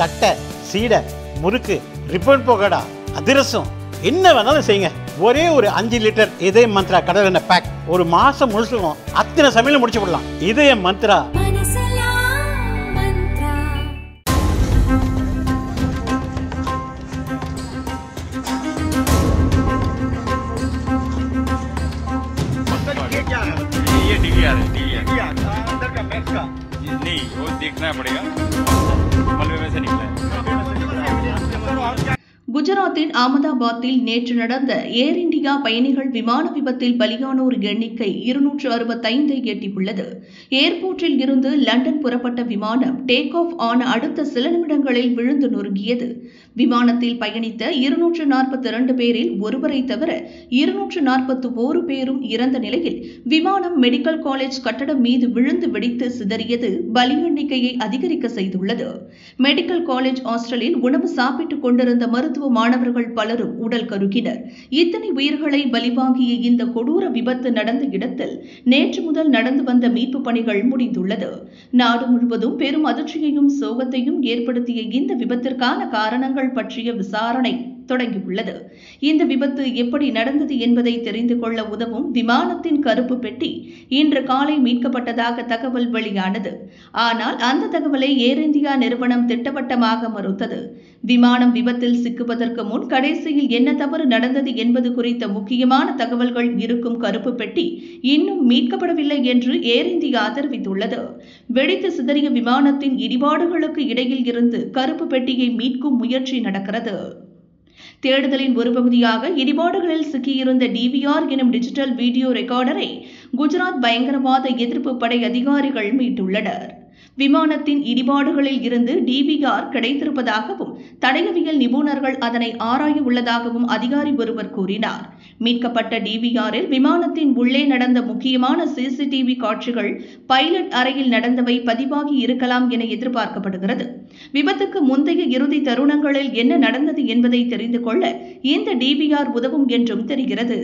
தட்டை, சீடை, முறுக்கு, ரிப்பன் பக்கோடா, அதிரசம், என்ன வேணாலும் செய்யுங்க. ஒரே ஒரு 5 லிட்டர் இதய மந்த்ரா கடல் எண்ணெய் பேக் ஒரு மாசம் முழுசுக்கும் அத்தனை சமையலும் முடிச்சு விடலாம். இதய மந்த்ரா. नहीं वो देखना पड़ेगा मलबे में से निकला है. குஜராத்தின் அகமதாபாத்தில் நேற்று நடந்த ஏர் இண்டியா பயணிகள் விமான விபத்தில் பலியானோர் எண்ணிக்கை 265ஐ எட்டியுள்ளது. ஏர்போர்ட்டில் இருந்து லண்டன் புறப்பட்ட விமானம் டேக் ஆஃப் ஆன அடுத்த சில நிமிடங்களில் விழுந்து நொறுங்கியது. விமானத்தில் பயணித்த 242 பேரில் ஒருவரை தவிர 241 பேரும் இறந்த நிலையில் விமானம் மெடிக்கல் காலேஜ் கட்டடம் மீது விழுந்து வெடித்து சிதறியது பலி எண்ணிக்கையை அதிகரிக்க செய்துள்ளது. மெடிக்கல் காலேஜ் ஹாஸ்டலில் உணவு சாப்பிட்டுக் கொண்டிருந்த மருத்துவ மாணவர்கள் பலரும் உடல் கருகினர். இத்தனை உயிர்களை பலிவாங்கிய இந்த கொடூர விபத்து நடந்த இடத்தில் நேற்று முதல் நடந்து வந்த மீட்பு பணிகள் முடிந்துள்ளது. நாடு முழுவதும் பெரும் அதிர்ச்சியையும் சோகத்தையும் ஏற்படுத்திய இந்த விபத்திற்கான காரணங்கள் பற்றிய விசாரணை தொடங்கியுள்ளது. இந்த விபத்து எப்படி நடந்தது என்பதை தெரிந்து கொள்ள உதவும் விமானத்தின் கருப்பு பெட்டி இன்று காலை மீட்கப்பட்டதாக தகவல் வெளியானது. ஆனால் அந்த தகவலை ஏர் இந்தியா நிறுவனம் திட்டவட்டமாக மறுத்தது. விமானம் விபத்தில் சிக்குவதற்கு முன் கடைசியில் என்ன தவறு நடந்தது என்பது குறித்த முக்கியமான தகவல்கள் இருக்கும் கருப்பு பெட்டி இன்னும் மீட்கப்படவில்லை என்று ஏர் இந்தியா தெரிவித்துள்ளது. வெடித்து சிதறிய விமானத்தின் இடிபாடுகளுக்கு இடையில் இருந்து கருப்பு பெட்டியை மீட்கும் முயற்சி நடக்கிறது. தேடுதலின் ஒரு பகுதியாக இடிபாடுகளில் சிக்கியிருந்த டிவிஆர் எனும் டிஜிட்டல் வீடியோ ரெக்கார்டரை குஜராத் பயங்கரவாத எதிர்ப்பு படை அதிகாரிகள் மீட்டுள்ளனர். விமானத்தின் இடிபாடுகளில் இருந்து டிவிஆர் கிடைத்திருப்பதாகவும் தடயவியல் நிபுணர்கள் அதனை ஆராய உள்ளதாகவும் அதிகாரி ஒருவர் கூறினார். மீட்கப்பட்ட டிவிஆரில் விமானத்தின் உள்ளே நடந்த முக்கியமான சிசிடிவி காட்சிகள் பைலட் அறையில் நடந்தவை பதிவாகி இருக்கலாம் என எதிர்பார்க்கப்படுகிறது. விபத்துக்கு முந்தைய இறுதி தருணங்களில் என்ன நடந்தது என்பதை தெரிந்து கொள்ள இந்த டிவிஆர் உதவும் என்றும் தெரிகிறது.